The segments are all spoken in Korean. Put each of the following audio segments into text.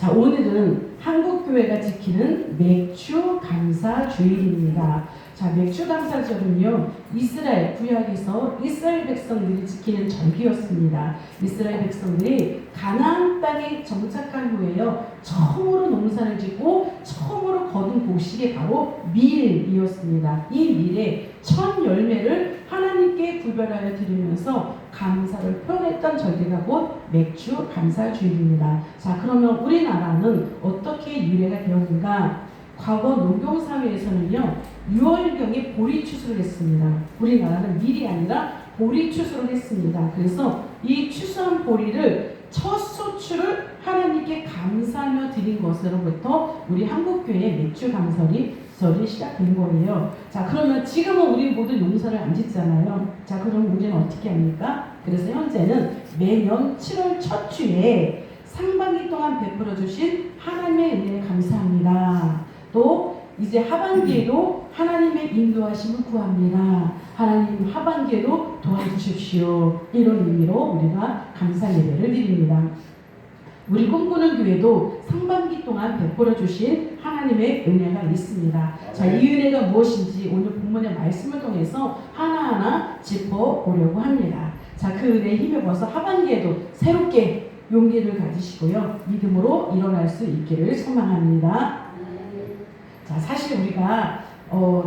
자, 오늘은 한국교회가 지키는 맥주 감사 주일입니다. 자, 맥주 감사절은요, 이스라엘 구약에서 이스라엘 백성들이 지키는 절기였습니다. 이스라엘 백성들이 가나안 땅에 정착한 후에요, 처음으로 농사를 짓고 처음으로 거둔 곡식이 바로 밀이었습니다. 이 밀의 첫 열매를 하나님께 구별하여 드리면서 감사를 표현했던 절기가 곧 맥주 감사주일입니다. 자, 그러면 우리나라는 어떻게 유래가 되었는가? 과거 농경사회에서는요, 6월경에 보리 추수를 했습니다. 우리나라는 밀이 아니라 보리 추수를 했습니다. 그래서 이 추수한 보리를 첫 소출을 하나님께 감사하며 드린 것으로부터 우리 한국교회의 맥주 감사절이 시작된 거예요. 자, 그러면 지금은 우리 모두 농사를 안 짓잖아요. 자, 그럼 우리는 어떻게 합니까? 그래서 현재는 매년 7월 첫 주에 상반기 동안 베풀어 주신 하나님의 은혜에 감사합니다. 또 이제 하반기에도 하나님의 인도하심을 구합니다. 하나님 하반기에도 도와주십시오. 이런 의미로 우리가 감사 예배를 드립니다. 우리 꿈꾸는 교회도 상반기 동안 베풀어 주신 하나님의 은혜가 있습니다. 자, 이 은혜가 무엇인지 오늘 본문의 말씀을 통해서 하나하나 짚어보려고 합니다. 자, 그 은혜에 힘입어서 하반기에도 새롭게 용기를 가지시고요, 믿음으로 일어날 수 있기를 소망합니다. 자, 사실 우리가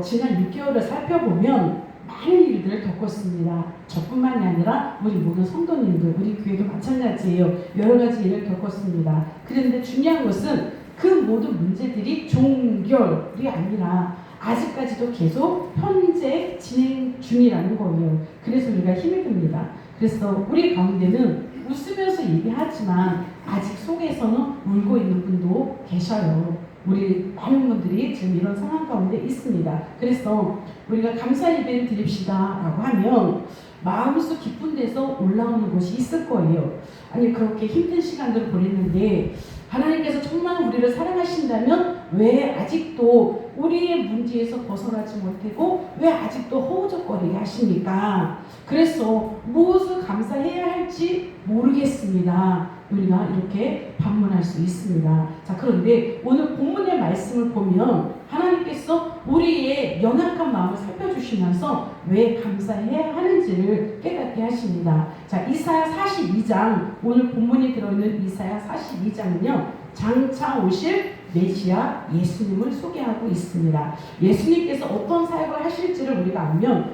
지난 6개월을 살펴보면 많은 일들을 겪었습니다. 저뿐만이 아니라 우리 모든 성도님들, 우리 교회도 마찬가지예요. 여러 가지 일을 겪었습니다. 그런데 중요한 것은 그 모든 문제들이 종결이 아니라 아직까지도 계속 현재 진행 중이라는 거예요. 그래서 우리가 힘이 듭니다. 그래서 우리 가운데는 웃으면서 얘기하지만 아직 속에서는 울고 있는 분도 계셔요. 우리 많은 분들이 지금 이런 상황 가운데 있습니다. 그래서 우리가 감사 예배를 드립시다 라고 하면 마음속 깊은 데서 올라오는 것이 있을 거예요. 아니, 그렇게 힘든 시간들을 보냈는데 하나님께서 정말 우리를 사랑하신다면 왜 아직도 우리의 문제에서 벗어나지 못하고 왜 아직도 허우적거리게 하십니까? 그래서 무엇을 감사해야 할지 모르겠습니다. 우리가 이렇게 반문할 수 있습니다. 자, 그런데 오늘 본문의 말씀을 보면 하나님께서 우리의 연약한 마음을 살펴주시면서 왜 감사해야 하는지를 깨닫게 하십니다. 자, 이사야 42장, 오늘 본문이 들어있는 이사야 42장은요, 장차 오실 메시아 예수님을 소개하고 있습니다. 예수님께서 어떤 사역을 하실지를 우리가 알면,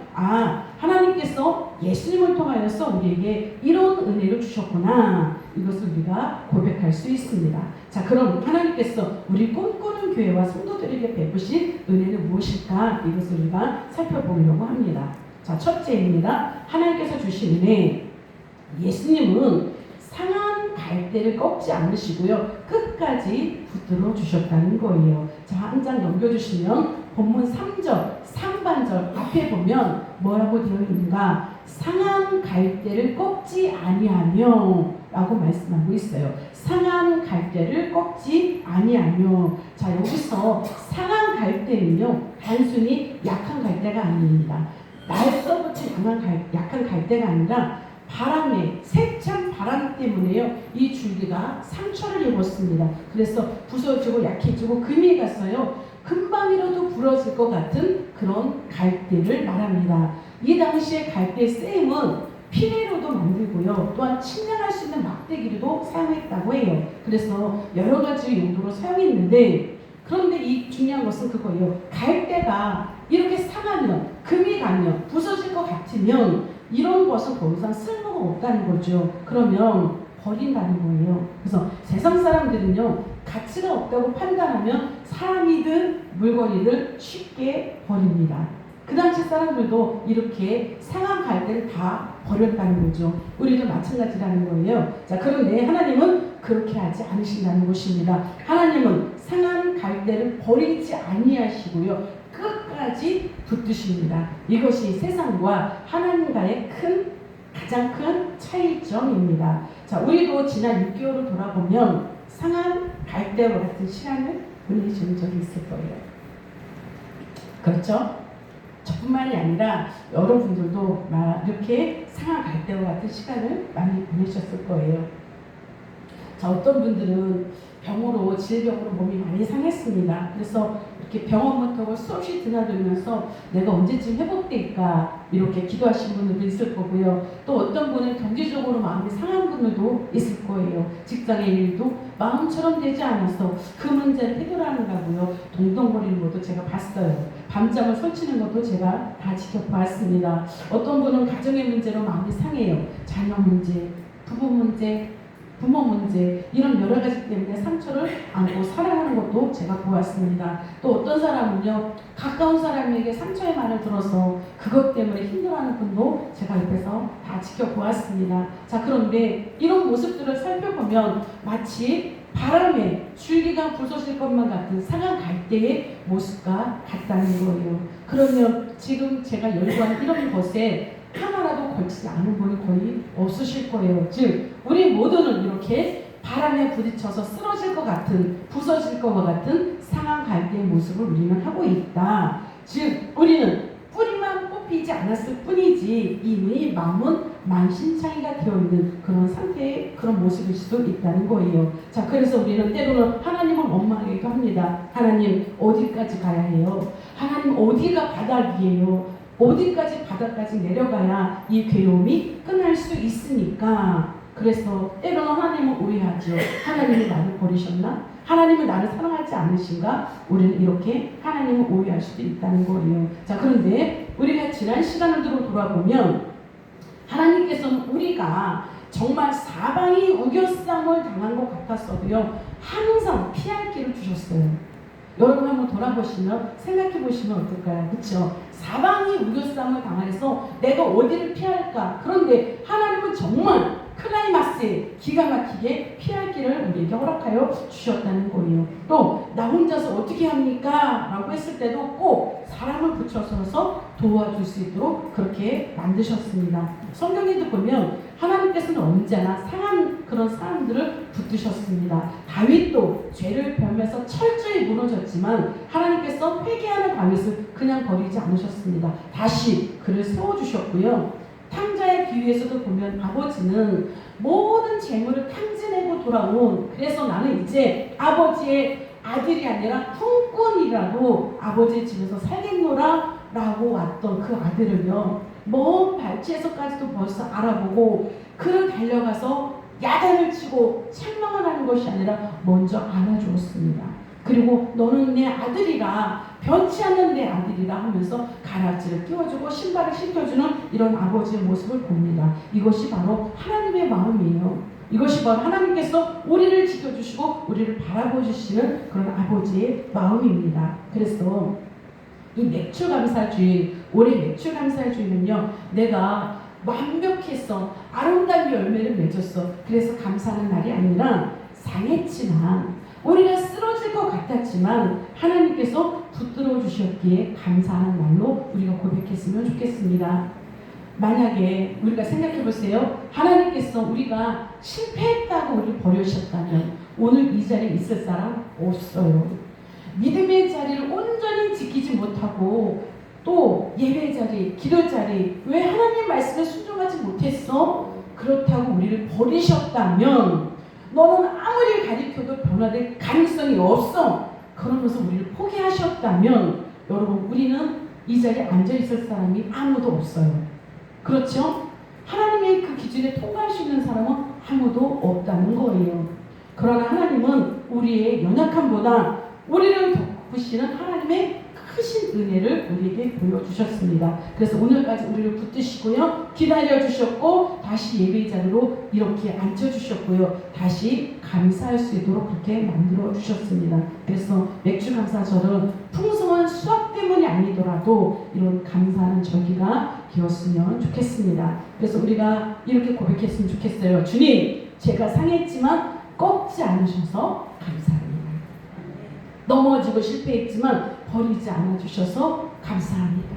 하나님께서 예수님을 통하여서 우리에게 이런 은혜를 주셨구나, 이것을 우리가 고백할 수 있습니다. 자, 그럼 하나님께서 우리 꿈꾸는 교회와 성도들에게 베푸신 은혜는 무엇일까? 이것을 우리가 살펴보려고 합니다. 자, 첫째입니다. 하나님께서 주신 은혜. 예수님은 상한 갈대를 꺾지 않으시고요, 끝까지 붙들어 주셨다는 거예요. 자, 한 장 넘겨주시면 본문 3절 상반절 앞에 보면 뭐라고 되어 있는가? 상한 갈대를 꺾지 아니하며 라고 말씀하고 있어요. 상한 갈대를 꺾지 아니하며. 자, 여기서 상한 갈대는요, 단순히 약한 갈대가 아닙니다. 날써붙인 약한 갈대가 아니라 바람에, 세찬 바람 때문에요, 이 줄기가 상처를 입었습니다. 그래서 부서지고 약해지고 금이 갔어요. 금방이라도 부러질 것 같은 그런 갈대를 말합니다. 이 당시에 갈대 쌤은 피레로도 만들고요, 또한 침략할 수 있는 막대기로도 사용했다고 해요. 그래서 여러 가지 용도로 사용했는데, 그런데 이 중요한 것은 그거예요. 갈대가 이렇게 상하면, 금이 가면, 부서질 것 같으면 이런 것은 더 이상 쓸모가 없다는 거죠. 그러면 버린다는 거예요. 그래서 세상 사람들은요, 가치가 없다고 판단하면 사람이든 물건이든 쉽게 버립니다. 그 당시 사람들도 이렇게 상한 갈대를 다 버렸다는 거죠. 우리도 마찬가지라는 거예요. 자, 그런데 하나님은 그렇게 하지 않으신다는 것입니다. 하나님은 상한 갈대를 버리지 아니하시고요, 끝까지 붙드십니다. 이것이 세상과 하나님과의 가장 큰 차이점입니다. 자, 우리도 지난 6개월을 돌아보면 상한 갈대와 같은 시간을 보내신 적이 있을 거예요. 그렇죠? 저뿐만이 아니라 여러분들도 이렇게 상한 갈대와 같은 시간을 많이 보내셨을 거예요. 자, 어떤 분들은 병으로 질병으로 몸이 많이 상했습니다. 그래서 이렇게 병원 문턱을 수없이 드나들면서 내가 언제쯤 회복될까 이렇게 기도하신 분들도 있을 거고요. 또 어떤 분은 경제적으로 마음이 상한 분들도 있을 거예요. 직장의 일도 마음처럼 되지 않아서 그 문제를 해결하는가고요. 동동거리는 것도 제가 봤어요. 밤잠을 설치는 것도 제가 다 지켜봤습니다. 어떤 분은 가정의 문제로 마음이 상해요. 자녀 문제, 부부 문제, 부모 문제 이런 여러 가지 때문에 상처를 안고 살아가는 것도 제가 보았습니다. 또 어떤 사람은요, 가까운 사람에게 상처의 말을 들어서 그것 때문에 힘들어하는 분도 제가 옆에서 다 지켜보았습니다. 자, 그런데 이런 모습들을 살펴보면 마치 바람에 줄기가 부서질 것만 같은 상한 갈대의 모습과 같다는 거예요. 그러면 지금 제가 열거한 이런 것에 하나라도 걸치지 않은 분이 거의 없으실 거예요. 즉 우리 모두는 이렇게 바람에 부딪혀서 쓰러질 것 같은, 부서질 것 같은 상한 갈대의 모습을 우리는 하고 있다. 즉 우리는 뿌리만 뽑히지 않았을 뿐이지 이미 마음은 만신창이가 되어 있는 그런 상태의 그런 모습일 수도 있다는 거예요. 자, 그래서 우리는 때로는 하나님을 원망하기도 합니다. 하나님 어디까지 가야 해요? 하나님 어디가 바닥이에요? 어디까지 바닥까지 내려가야 이 괴로움이 끝날 수 있으니까. 그래서 때로는 하나님을 오해하죠. 하나님이 나를 버리셨나? 하나님은 나를 사랑하지 않으신가? 우리는 이렇게 하나님을 오해할 수도 있다는 거예요. 자, 그런데 우리가 지난 시간으로 돌아보면 하나님께서는 우리가 정말 사방이 우겨쌈을 당한 것 같았어도요, 항상 피할 길을 주셨어요. 여러분 한번 돌아보시면 생각해 보시면 어떨까요? 그렇죠? 사방이 우겨쌈을 당해서 내가 어디를 피할까? 그런데 하나님은 정말 클라이막스에 기가 막히게 피할 길을 우리에게 허락하여 주셨다는 거예요. 또 나 혼자서 어떻게 합니까? 라고 했을 때도 꼭 사람을 붙여서서 도와줄 수 있도록 그렇게 만드셨습니다. 성경에도 보면 하나님께서는 언제나 상한 그런 사람들을 붙드셨습니다. 다윗도 죄를 범해서 철저히 무너졌지만 하나님께서 회개하는 다윗을 그냥 버리지 않으셨습니다. 다시 그를 세워주셨고요. 탕자의 비유에서도 보면 아버지는 모든 재물을 탕진하고 돌아온, 그래서 나는 이제 아버지의 아들이 아니라 품꾼이라도 아버지의 집에서 살겠노라 라고 왔던 그 아들을요, 먼 발치에서까지도 벌써 알아보고 그를 달려가서 야단을 치고 책망을 하는 것이 아니라 먼저 안아주었습니다. 그리고 너는 내 아들이라, 변치 않는 내 아들이라 하면서 가라지를 끼워주고 신발을 신겨주는 이런 아버지의 모습을 봅니다. 이것이 바로 하나님의 마음이에요. 이것이 바로 하나님께서 우리를 지켜주시고 우리를 바라보시는 그런 아버지의 마음입니다. 그래서 이 맥주감사주일, 올해 맥주감사주일은요, 내가 완벽했어, 아름다운 열매를 맺었어, 그래서 감사하는 날이 아니라 상했지만, 우리가 쓰러질 것 같았지만 하나님께서 붙들어 주셨기에 감사하는 날로 우리가 고백했으면 좋겠습니다. 만약에 우리가 생각해 보세요. 하나님께서 우리가 실패했다고 우리를 버리셨다면 오늘 이 자리에 있을 사람 없어요. 믿음의 자리를 온전히 지키지 못하고 또 예배 자리, 기도 자리, 왜 하나님 말씀에 순종하지 못했어? 그렇다고 우리를 버리셨다면 너는 아무리 가르쳐도 변화될 가능성이 없어. 그러면서 우리를 포기하셨다면 여러분, 우리는 이 자리에 앉아있을 사람이 아무도 없어요. 그렇죠? 하나님의 그 기준에 통과할 수 있는 사람은 아무도 없다는 거예요. 그러나 하나님은 우리의 연약함보다 우리를 덮으시는 하나님의 크신 은혜를 우리에게 보여주셨습니다. 그래서 오늘까지 우리를 붙드시고요, 기다려주셨고 다시 예배의 자리로 이렇게 앉혀주셨고요, 다시 감사할 수 있도록 그렇게 만들어주셨습니다. 그래서 맥주감사절은 풍성한 수확 때문이 아니더라도 이런 감사하는 절기가 되었으면 좋겠습니다. 그래서 우리가 이렇게 고백했으면 좋겠어요. 주님, 제가 상했지만 꺾지 않으셔서 감사합니다. 넘어지고 실패했지만 버리지 않아주셔서 감사합니다.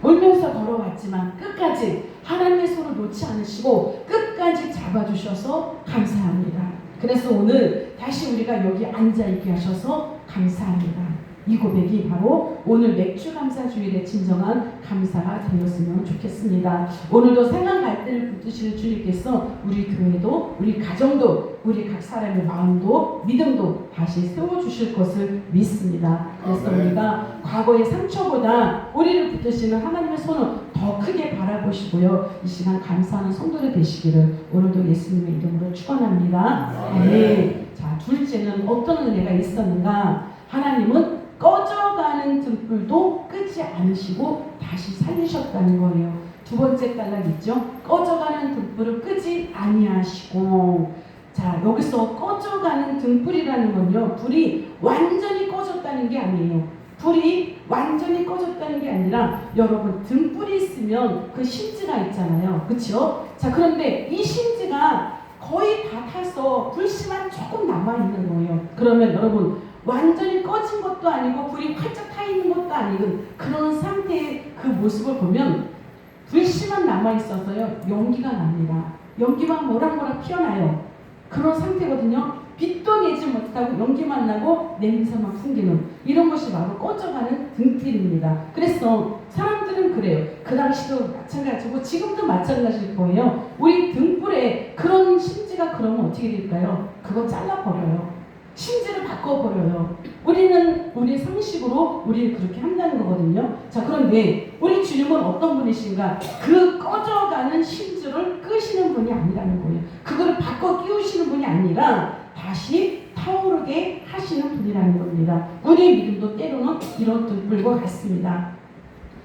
울면서 걸어왔지만 끝까지 하나님의 손을 놓지 않으시고 끝까지 잡아주셔서 감사합니다. 그래서 오늘 다시 우리가 여기 앉아있게 하셔서 감사합니다. 이 고백이 바로 오늘 맥주 감사 주일의 진정한 감사가 되었으면 좋겠습니다. 오늘도 상한 갈대를 붙드시는 주님께서 우리 교회도 우리 가정도 우리 각 사람의 마음도 믿음도 다시 세워주실 것을 믿습니다. 그래서 우리가 과거의 상처보다 우리를 붙드시는 하나님의 손을 더 크게 바라보시고요. 이 시간 감사하는 성도들 되시기를 오늘도 예수님의 이름으로 축원합니다. 네. 자, 둘째는 어떤 은혜가 있었는가? 하나님은 꺼져가는 등불도 끄지 않으시고 다시 살리셨다는 거예요. 두 번째 단락 있죠? 꺼져가는 등불을 끄지 아니하시고. 자, 여기서 꺼져가는 등불이라는 건요, 불이 완전히 꺼졌다는 게 아니에요. 불이 완전히 꺼졌다는 게 아니라 여러분 등불이 있으면 그 심지가 있잖아요. 그렇죠? 자, 그런데 이 심지가 거의 다 타서 불씨만 조금 남아있는 거예요. 그러면 여러분 완전히 꺼진 것도 아니고 불이 활짝 타 있는 것도 아니고 그런 상태의 그 모습을 보면 불씨만 남아있어서요, 연기가 납니다. 연기만 모락모락 피어나요. 그런 상태거든요. 빛도 내지 못하고 연기만 나고 냄새만 풍기는 이런 것이 바로 꺼져가는 등불입니다. 그래서 사람들은 그래요. 그 당시도 마찬가지고 지금도 마찬가지일 거예요. 우리 등불에 그런 심지가 그러면 어떻게 될까요? 그거 잘라버려요. 심지를 바꿔버려요. 우리는 우리 상식으로 우리를 그렇게 한다는 거거든요. 자, 그런데 우리 주님은 어떤 분이신가? 그 꺼져가는 심지를 끄시는 분이 아니라는 거예요. 그거를 바꿔 끼우시는 분이 아니라 다시 타오르게 하시는 분이라는 겁니다. 우리의 믿음도 때로는 이런 등불과 같습니다.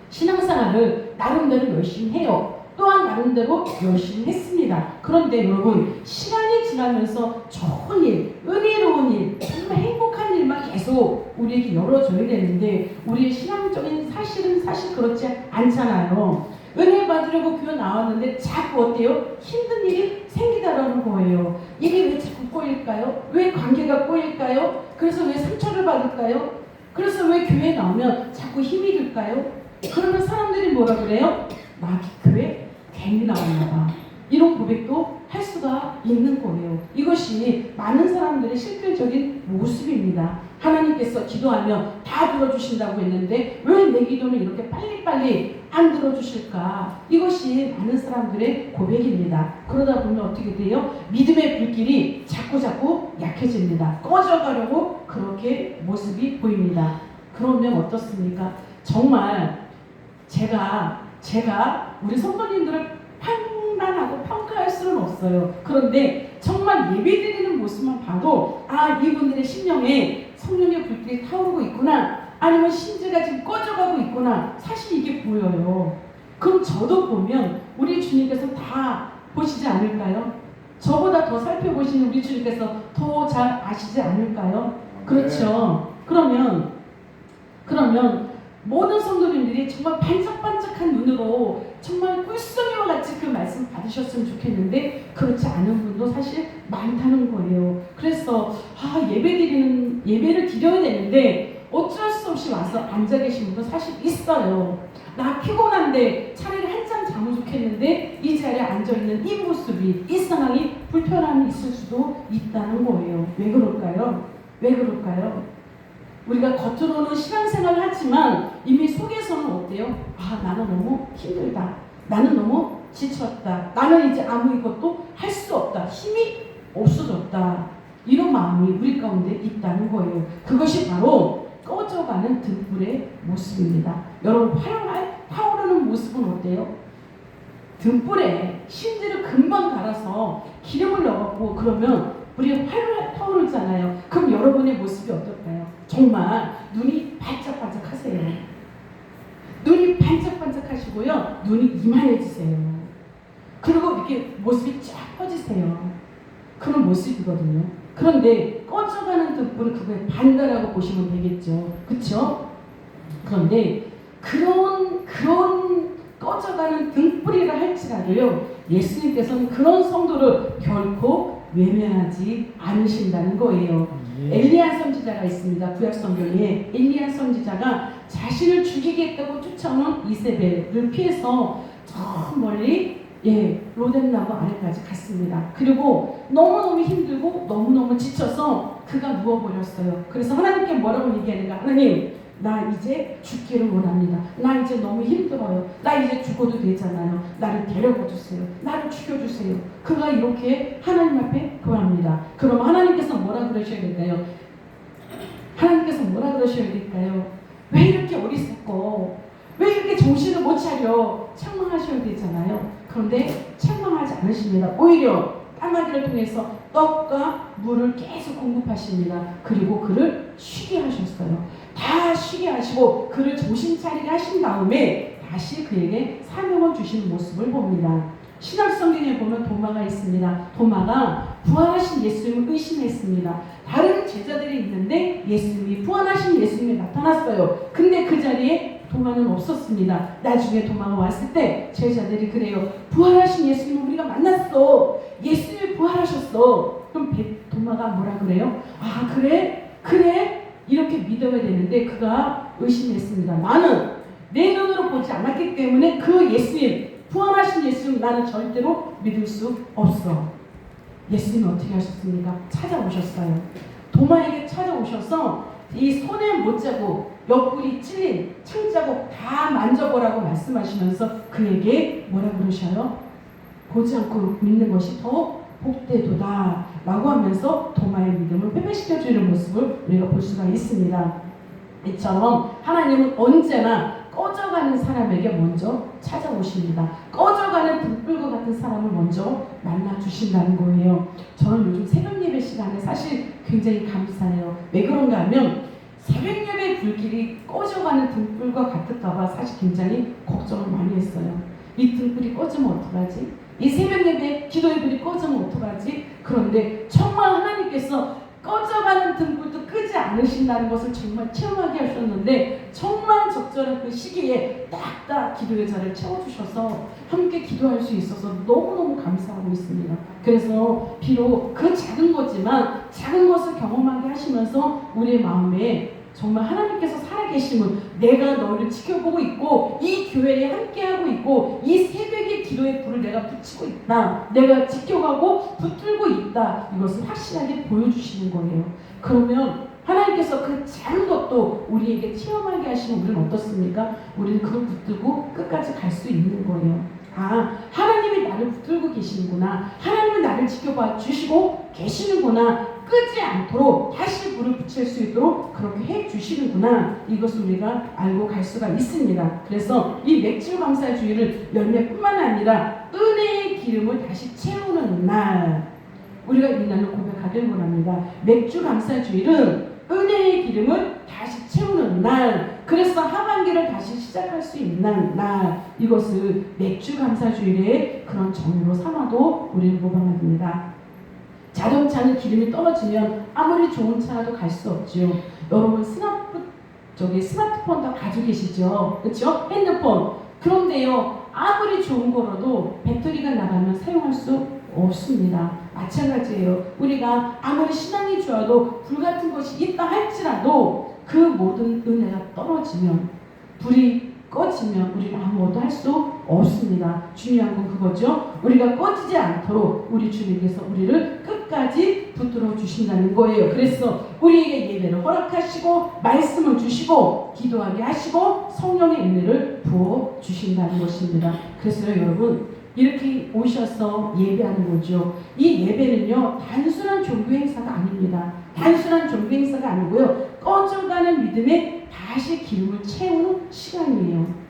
신앙생활을 나름대로 열심히 해요. 또한 나름대로 열심히 했습니다. 그런데 여러분 시간이 지나면서 좋은 일, 은혜로운 일, 정말 행복한 일만 계속 우리에게 열어줘야 되는데 우리의 신앙적인 사실은 사실 그렇지 않잖아요. 은혜 받으려고 교회 나왔는데 자꾸 어때요? 힘든 일이 생기다라는 거예요. 이게 왜 자꾸 꼬일까요? 왜 관계가 꼬일까요? 그래서 왜 상처를 받을까요? 그래서 왜 교회에 나오면 자꾸 힘이 들까요? 그러면 사람들이 뭐라 그래요? 나 교회 괜히 나왔나 봐. 이런 고백도 할 수가 있는 거예요. 이것이 많은 사람들의 실질적인 모습입니다. 하나님께서 기도하면 다 들어주신다고 했는데 왜 내 기도는 이렇게 빨리빨리 안 들어주실까? 이것이 많은 사람들의 고백입니다. 그러다 보면 어떻게 돼요? 믿음의 불길이 자꾸자꾸 약해집니다. 꺼져가려고 그렇게 모습이 보입니다. 그러면 어떻습니까? 정말 제가 우리 성도님들을 판단하고 평가할 수는 없어요. 그런데 정말 예배드리는 모습만 봐도 아, 이분들의 심령에 성령의 불길이 타오르고 있구나, 아니면 심지가 지금 꺼져가고 있구나, 사실 이게 보여요. 그럼 저도 보면 우리 주님께서 다 보시지 않을까요? 저보다 더 살펴보시는 우리 주님께서 더 잘 아시지 않을까요? 그렇죠. 그러면 모든 성도님들이 정말 반짝반짝한 눈으로 정말 꿀송이와 같이 그 말씀 받으셨으면 좋겠는데 그렇지 않은 분도 사실 많다는 거예요. 그래서 예배를 드려야 되는데 어쩔 수 없이 와서 앉아 계신 분도 사실 있어요. 나 피곤한데 차라리 한참 자면 좋겠는데 이 자리에 앉아있는 이 모습이, 이 상황이 불편함이 있을 수도 있다는 거예요. 왜 그럴까요? 왜 그럴까요? 우리가 겉으로는 신앙생활을 하지만 이미 속에서는 어때요? 아, 나는 너무 힘들다. 나는 너무 지쳤다. 나는 이제 아무 것도 할 수 없다. 힘이 없어졌다. 이런 마음이 우리 가운데 있다는 거예요. 그것이 바로 꺼져가는 등불의 모습입니다. 여러분, 화려할 타오르는 모습은 어때요? 등불에 심지를 금방 갈아서 기름을 넣어갖고 그러면 우리가 활활 타오르잖아요. 그럼 여러분의 모습이 어떨까요? 정말 눈이 반짝반짝하세요. 눈이 반짝반짝하시고요. 눈이 이만해지세요. 그리고 이렇게 모습이 쫙 퍼지세요. 그런 모습이거든요. 그런데 꺼져가는 등불은 그거에 반대라고 보시면 되겠죠. 그렇죠? 그런데 그런 꺼져가는 등불이라 할지라도요, 예수님께서는 그런 성도를 결코 외면하지 않으신다는 거예요. 엘리야 선지자가 있습니다. 구약 성경에 엘리야 선지자가 자신을 죽이겠다고 쫓아오는 이세벨을 피해서 저 멀리 로뎀나무 아래까지 갔습니다. 그리고 너무너무 힘들고 너무너무 지쳐서 그가 누워버렸어요. 그래서 하나님께 뭐라고 얘기하는가? 하나님, 나 이제 죽기를 원합니다. 나 이제 너무 힘들어요. 나 이제 죽어도 되잖아요. 나를 데려가 주세요. 나를 죽여주세요. 그가 이렇게 하나님 앞에 구합니다. 그럼 하나님께서 뭐라 그러셔야 될까요? 하나님께서 뭐라 그러셔야 될까요? 왜 이렇게 어리석고 왜 이렇게 정신을 못 차려? 책망하셔야 되잖아요. 그런데 책망하지 않으십니다. 오히려 까마귀를 통해서 떡과 물을 계속 공급하십니다. 그리고 그를 쉬게 하셨어요. 다 쉬게 하시고 그를 정신 차리게 하신 다음에 다시 그에게 사명을 주시는 모습을 봅니다. 신약성경에 보면 도마가 있습니다. 도마가 부활하신 예수님을 의심했습니다. 다른 제자들이 있는데 예수님이 부활하신 예수님이 나타났어요. 근데 그 자리에 도마는 없었습니다. 나중에 도마가 왔을 때 제자들이 그래요. 부활하신 예수님을 우리가 만났어. 예수님이 부활하셨어. 그럼 도마가 뭐라 그래요? 아, 그래? 이렇게 믿어야 되는데 그가 의심했습니다. 나는 내 눈으로 보지 않았기 때문에 그 예수님, 부활하신 예수님 나는 절대로 믿을 수 없어. 예수님이 어떻게 하셨습니까? 찾아오셨어요. 도마에게 찾아오셔서 이 손에 못자국, 옆구리 찔린 창자국 다 만져보라고 말씀하시면서 그에게 뭐라 그러셔요? 보지 않고 믿는 것이 더 복되도다 라고 하면서 도마의 믿음을 회복시켜주는 모습을 우리가 볼 수가 있습니다. 이처럼 하나님은 언제나 꺼져가는 사람에게 먼저 찾아오십니다. 꺼져가는 등불과 같은 사람을 먼저 만나주신다는 거예요. 저는 요즘 새벽 예배 시간에 사실 굉장히 감사해요. 왜 그런가 하면 새벽 예배 불길이 꺼져가는 등불과 같을까봐 사실 굉장히 걱정을 많이 했어요. 이 등불이 꺼지면 어떡하지? 이 새벽 예배 기도의 불이 꺼지면 어떡하지? 그런데 정말 하나님께서 꺼져가는 등불도 끄지 않으신다는 것을 정말 체험하게 하셨는데 정말 적절한 그 시기에 딱딱 기도의 자리를 채워주셔서 함께 기도할 수 있어서 너무너무 감사하고 있습니다. 그래서 비록 그 작은 거지만 작은 것을 경험하게 하시면서 우리의 마음에 정말 하나님께서 살아계심을 내가 너를 지켜보고 있고 이 교회에 함께하고 있고 이 새벽의 기도의 불을 내가 붙이고 있다. 내가 지켜가고 붙들고 있다. 이것을 확실하게 보여주시는 거예요. 그러면 하나님께서 그 작은 것도 우리에게 체험하게 하시면 우리는 어떻습니까? 우리는 그걸 붙들고 끝까지 갈 수 있는 거예요. 아, 하나님이 나를 붙들고 계시는구나. 하나님은 나를 지켜봐 주시고 계시는구나. 끄지 않도록 다시 불을 붙일 수 있도록 그렇게 해 주시는구나. 이것을 우리가 알고 갈 수가 있습니다. 그래서 이 맥주 감사주의를 열매뿐만 아니라 은혜의 기름을 다시 채우는 날, 우리가 이 날을 고백하길 원합니다. 맥주 감사주의는 은혜의 기름을 다시 채우는 날, 그래서 하반기를 다시 시작할 수 있는 날, 이것을 맥주 감사주의의 그런 정의로 삼아도 우리는 무방합니다. 자동차는 기름이 떨어지면 아무리 좋은 차라도 갈 수 없지요. 여러분 스마트폰 다 가지고 계시죠? 그렇죠? 핸드폰. 그런데요, 아무리 좋은 거라도 배터리가 나가면 사용할 수 없습니다. 마찬가지예요. 우리가 아무리 신앙이 좋아도 불같은 것이 있다 할지라도 그 모든 은혜가 떨어지면, 불이 꺼지면 우리가 아무것도 할 수 없습니다. 중요한 건 그거죠. 우리가 꺼지지 않도록 우리 주님께서 우리를 끝까지 붙들어 주신다는 거예요. 그래서 우리에게 예배를 허락하시고 말씀을 주시고 기도하게 하시고 성령의 은혜를 부어 주신다는 것입니다. 그래서 여러분, 이렇게 오셔서 예배하는 거죠. 이 예배는요, 단순한 종교 행사가 아닙니다. 단순한 종교 행사가 아니고요, 꺼져가는 믿음에 다시 기름을 채우는 시간이에요.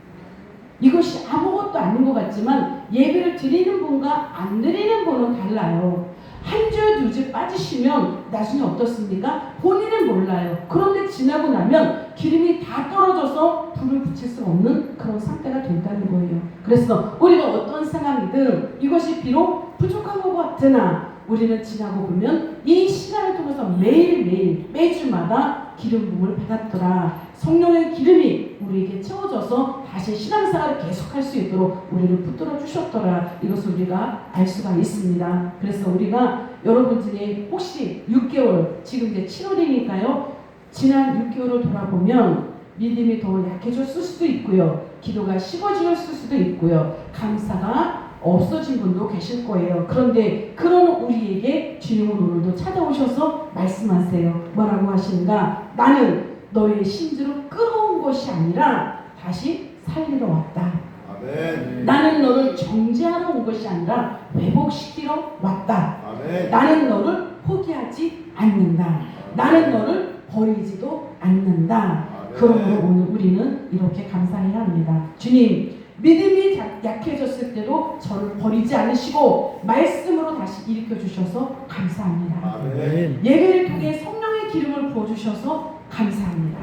이것이 아무것도 아닌 것 같지만 예배를 드리는 분과 안 드리는 분은 달라요. 한 주, 두 주 빠지시면 나중에 어떻습니까? 본인은 몰라요. 그런데 지나고 나면 기름이 다 떨어져서 불을 붙일 수 없는 그런 상태가 된다는 거예요. 그래서 우리가 어떤 상황이든 이것이 비록 부족한 것 같으나 우리는 지나고 보면 이 시간을 통해서 매일매일 매주마다 기름 부음을 받았더라. 성령의 기름이 우리에게 채워져서 다시 신앙생활을 계속할 수 있도록 우리를 붙들어 주셨더라. 이것을 우리가 알 수가 있습니다. 그래서 우리가 여러분들이 혹시 6개월, 지금 이제 7월이니까요. 지난 6개월을 돌아보면 믿음이 더 약해졌을 수도 있고요. 기도가 식어질 수도 있고요. 감사가 없어진 분도 계실 거예요. 그런데 그런 우리에게 주님은 오늘도 찾아오셔서 말씀하세요. 뭐라고 하시는가? 나는 너의 심지로 끌어온 것이 아니라 다시 살리러 왔다. 아멘. 나는 너를 정죄하러 온 것이 아니라 회복시키러 왔다. 아멘. 나는 너를 포기하지 않는다. 나는 너를 버리지도 않는다. 그러므로 오늘 우리는 이렇게 감사해야 합니다. 주님, 믿음이 약해졌을 때도 저를 버리지 않으시고 말씀으로 다시 일으켜 주셔서 감사합니다. 아멘. 예배를 통해 성령의 기름을 부어주셔서 감사합니다.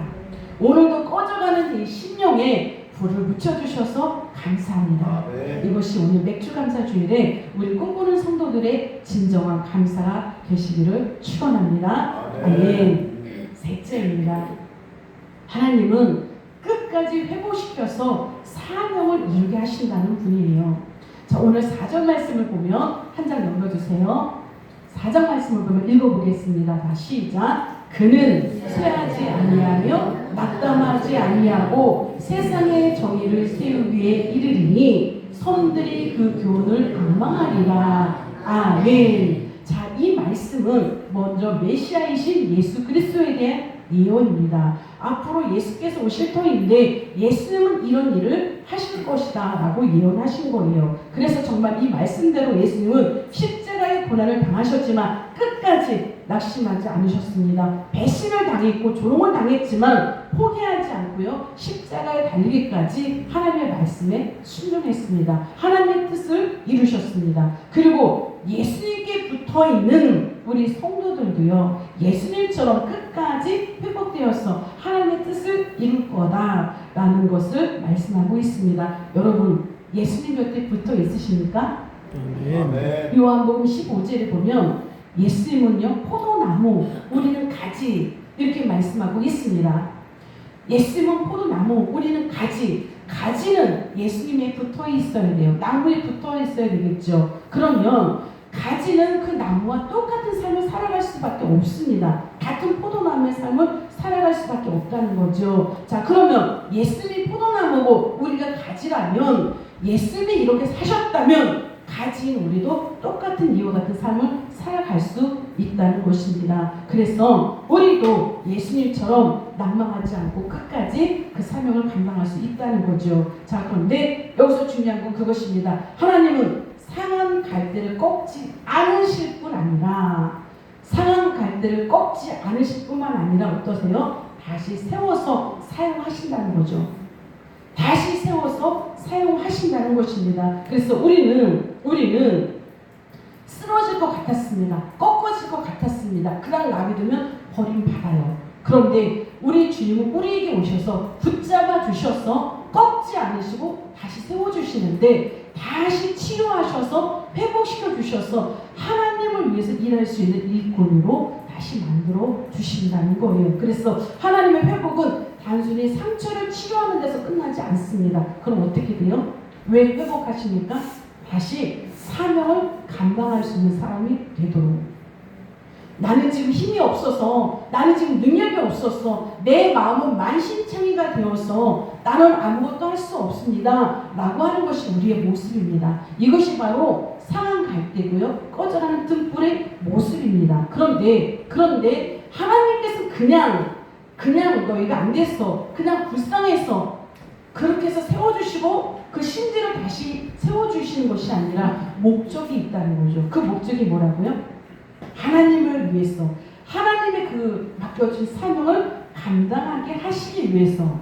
오늘도 꺼져가는 이 심령에 불을 붙여주셔서 감사합니다. 아멘. 이것이 오늘 맥주감사주일에 우리 꿈꾸는 성도들의 진정한 감사가 되시기를 축원합니다. 아멘. 셋째입니다. 하나님은 끝까지 회복시켜서 사명을 이루게 하신다는 분이에요. 자, 오늘 4절 말씀을 보면 한 장 넘겨주세요. 4절 말씀을 보면 읽어보겠습니다. 다 시작. 그는 쇠하지 아니하며 낙담하지 아니하고 세상의 정의를 세우기에 이르리니 선들이 그 교훈을 방망하리라. 아멘. 자, 이 말씀은 먼저 메시아이신 예수 그리스도에 대한 예언입니다. 앞으로 예수께서 오실 터인데 예수님은 이런 일을 하실 것이다 라고 예언하신 거예요. 그래서 정말 이 말씀대로 예수님은 십자가의 고난을 당하셨지만 끝까지 낙심하지 않으셨습니다. 배신을 당했고 조롱을 당했지만 포기하지 않고요, 십자가에 달리기까지 하나님의 말씀에 순종했습니다. 하나님의 뜻을 이루셨습니다. 그리고 예수님께 붙어있는 우리 성도들도요, 예수님처럼 끝까지 회복되어서 하나님의 뜻을 이룰 거다라는 것을 말씀하고 있습니다. 여러분, 예수님 곁에 붙어 있으십니까? 아멘. 요한복음 15절에 보면 예수님은요, 포도나무, 우리는 가지, 이렇게 말씀하고 있습니다. 예수님은 포도나무, 우리는 가지. 가지는 예수님에 붙어 있어야 돼요. 나무에 붙어 있어야 되겠죠. 그러면 가지는 그 나무와 똑같은 삶을 살아갈 수밖에 없습니다. 같은 포도나무의 삶을 살아갈 수밖에 없다는 거죠. 자, 그러면 예수님이 포도나무고 우리가 가지라면, 예수님이 이렇게 사셨다면 가지인 우리도 똑같은 이와 같은 삶을 살아갈 수 있다는 것입니다. 그래서 우리도 예수님처럼 낭망하지 않고 끝까지 그 사명을 감당할 수 있다는 거죠. 자, 그런데 여기서 중요한 건 그것입니다. 하나님은 상한 갈대를 꺾지 않으실 뿐 아니라, 상한 갈대를 꺾지 않으실 뿐만 아니라 어떠세요? 다시 세워서 사용하신다는 거죠. 다시 세워서 사용하신다는 것입니다. 그래서 우리는 쓰러질 것 같았습니다. 꺾어질 것 같았습니다. 그냥 놔두면 버림받아요. 그런데 우리 주님은 우리에게 오셔서 붙잡아 주셔서 꺾지 않으시고 다시 세워주시는데, 다시 치료하셔서 회복시켜 주셔서 하나님을 위해서 일할 수 있는 일꾼으로 다시 만들어 주신다는 거예요. 그래서 하나님의 회복은 단순히 상처를 치료하는 데서 끝나지 않습니다. 그럼 어떻게 돼요? 왜 회복하십니까? 다시 사명을 감당할 수 있는 사람이 되도록. 나는 지금 힘이 없어서, 나는 지금 능력이 없어서, 내 마음은 만신창이가 되어서 나는 아무것도 할 수 없습니다 라고 하는 것이 우리의 모습입니다. 이것이 바로 상한 갈대고요, 꺼져가는 등불의 모습입니다. 그런데 하나님께서 그냥 너희가 안 됐어, 그냥 불쌍해서 그렇게 해서 세워주시고 그 심지를 다시 세워주시는 것이 아니라 목적이 있다는 거죠. 그 목적이 뭐라고요? 하나님을 위해서, 하나님의 그 맡겨진 사명을 감당하게 하시기 위해서.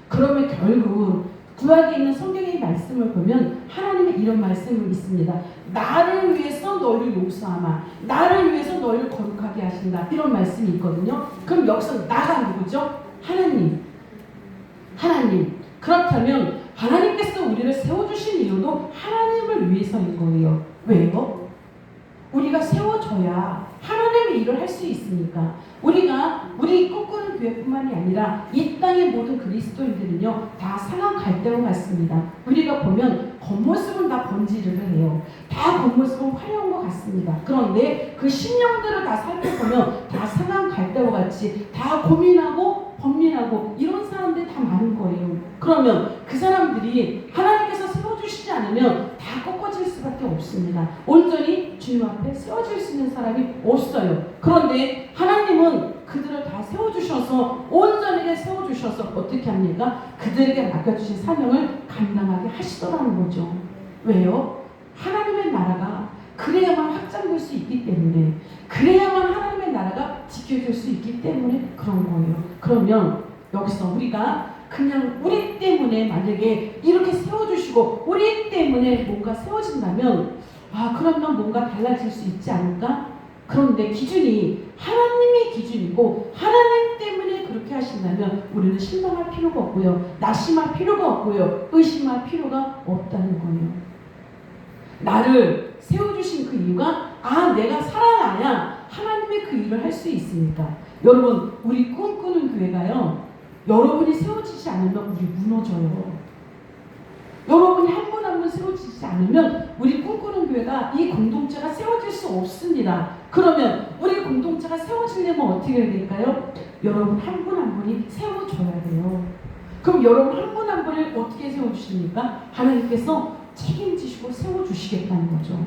그러면 결국 구약에 있는 성경의 말씀을 보면 하나님의 이런 말씀이 있습니다. 나를 위해서 너희를 용서하마, 나를 위해서 너희를 거룩하게 하신다, 이런 말씀이 있거든요. 그럼 여기서 나가 누구죠? 하나님. 그렇다면 하나님께서 우리를 세워주신 이유도 하나님을 위해서인 거예요. 왜요? 우리가 세워져야 하나님의 일을 할 수 있으니까. 우리 꿈꾸는 교회뿐만이 아니라 이 땅의 모든 그리스도인들은요, 다 상한 갈대와 같습니다. 우리가 보면 겉모습은 다 번지를 해요. 다 겉모습은 화려한 것 같습니다. 그런데 그 심령들을 다 살펴보면 다 상한 갈대와 같이 다 고민하고 번민하고 이런 사람들이 다 많은 거예요. 그러면 그 사람들이 하나님께서 세워주시지 않으면 다 꺾어질 수 없습니다. 온전히 주님 앞에 세워질 수 있는 사람이 없어요. 그런데 하나님은 그들을 다 세워주셔서 온전하게 세워주셔서 어떻게 합니까? 그들에게 맡겨주신 사명을 감당하게 하시더라는 거죠. 왜요? 하나님의 나라가 그래야만 확장될 수 있기 때문에, 그래야만 하나님의 나라가 지켜질 수 있기 때문에 그런 거예요. 그러면 여기서 우리가 그냥 우리 때문에 만약에 이렇게 세워주시고 우리 때문에 뭔가 세워진다면 그러면 뭔가 달라질 수 있지 않을까? 그런데 기준이 하나님의 기준이고 하나님 때문에 그렇게 하신다면 우리는 실망할 필요가 없고요, 낙심할 필요가 없고요, 의심할 필요가 없다는 거예요. 나를 세워주신 그 이유가 내가 살아나야 하나님의 그 일을 할 수 있으니까. 여러분, 우리 꿈꾸는 교회가요, 여러분이 세워지지 않으면 우리 무너져요. 여러분이 한 분 한 분 세워지지 않으면 우리 꿈꾸는 교회가, 이 공동체가 세워질 수 없습니다. 그러면 우리 공동체가 세워지려면 어떻게 해야 될까요? 여러분 한 분 한 분이 세워줘야 돼요. 그럼 여러분 한 분 한 분을 어떻게 세워주십니까? 하나님께서 책임지시고 세워주시겠다는 거죠.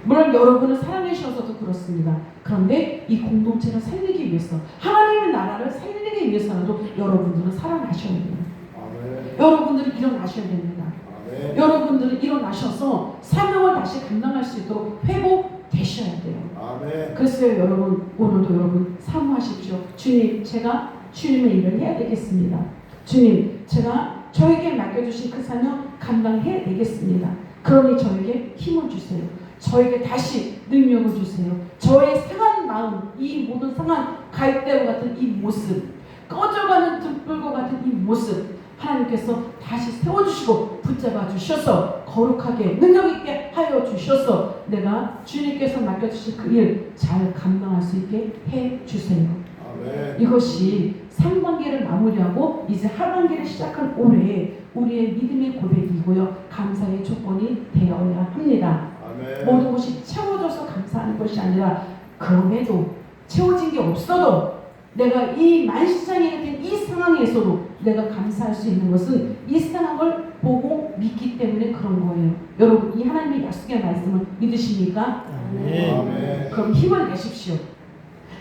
물론 여러분을 사랑하셔서도 그렇습니다. 그런데 이 공동체를 살리기 위해서, 하나님의 나라를 살리기 위해서라도 여러분들은 살아나셔야 돼요. 아멘. 여러분들은 일어나셔야 됩니다. 아멘. 여러분들은 일어나셔서 사명을 다시 감당할 수 있도록 회복되셔야 돼요. 아멘. 그래서 여러분, 오늘도 여러분 사모하십시오. 주님, 제가 주님의 일을 해야 되겠습니다. 주님, 제가 저에게 맡겨주신 그 사명 감당해내겠습니다. 그러니 저에게 힘을 주세요. 저에게 다시 능력을 주세요. 저의 상한 마음, 이 모든 상한 갈대와 같은 이 모습, 꺼져가는 등불과 같은 이 모습, 하나님께서 다시 세워주시고 붙잡아 주셔서 거룩하게 능력 있게 하여 주셔서 내가 주님께서 맡겨주신 그 일 잘 감당할 수 있게 해주세요. 아멘. 이것이 상반기를 마무리하고 이제 하반기를 시작한 올해 우리의 믿음의 고백이고요, 감사의 조건이 되어야 합니다. 아멘. 모든 것이 채워져서 감사하는 것이 아니라, 그럼에도 채워진 게 없어도 내가 이 만시장이 같은 이 상황에서도 내가 감사할 수 있는 것은 이 상황을 보고 믿기 때문에 그런 거예요. 여러분, 이 하나님의 약속의 말씀을 믿으십니까? 아멘. 그럼 힘을 내십시오.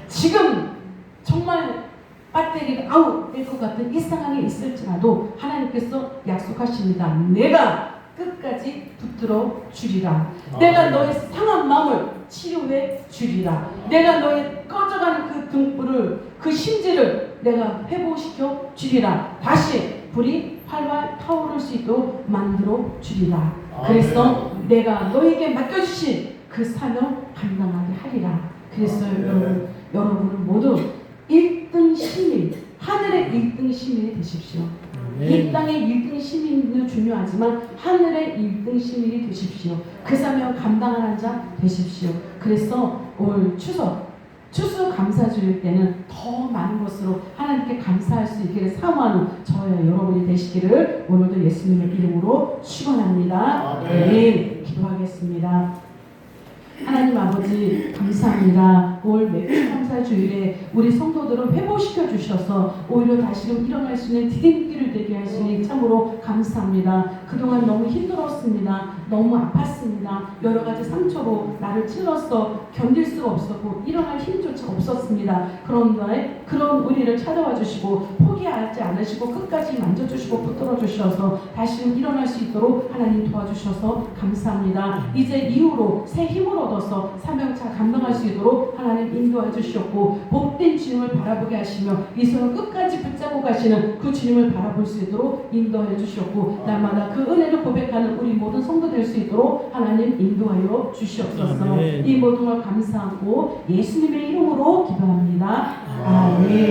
지금 정말 배터리가 아웃 될 것 같은 이 상황에 있을지라도 하나님께서 약속하십니다. 내가 끝까지 붙들어 주리라. 내가 너의 상한 마음을 치료해 주리라. 내가 너의 꺼져가는 그 등불을, 그 심지를 내가 회복시켜 주리라. 다시 불이 활활 타오를 수 있도록 만들어 주리라. 그래서 내가 너에게 맡겨주신 그 사명 감당하게 하리라. 그래서 여러분은 모두 1등 시민, 하늘의 1등 시민이 되십시오. 이 땅의 1등 시민도 중요하지만 하늘의 1등 시민이 되십시오. 그 사명 감당하는 자 되십시오. 그래서 올 추수 감사주일 때는 더 많은 것으로 하나님께 감사할 수 있기를 사모하는 저와 여러분이 되시기를 오늘도 예수님의 이름으로 축원합니다. 네, 기도하겠습니다. 하나님 아버지, 감사합니다. 올 맥주 감사 주일에 우리 성도들을 회복시켜 주셔서 오히려 다시금 일어날 수 있는 디딤길을 되게 하시니 참으로 감사합니다. 그동안 너무 힘들었습니다. 너무 아팠습니다. 여러 가지 상처로 나를 찔러서 견딜 수가 없었고 일어날 힘조차 없었습니다. 그런데 그런 우리를 찾아와 주시고 포기하지 않으시고 끝까지 만져주시고 붙들어 주셔서 다시금 일어날 수 있도록 하나님 도와주셔서 감사합니다. 이제 이후로 새 힘을 얻어서 사명차 감당할 수 있도록 하나님 인도해 주셨고, 복된 주님을 바라보게 하시며 이 손을 끝까지 붙잡고 가시는 그 주님을 바라볼 수 있도록 인도해 주셨고, 날마다 그 은혜를 고백하는 우리 모든 성도 될 수 있도록 하나님 인도하여 주시옵소서. 이 모든 걸 감사하고 예수님의 이름으로 기도합니다. 아멘.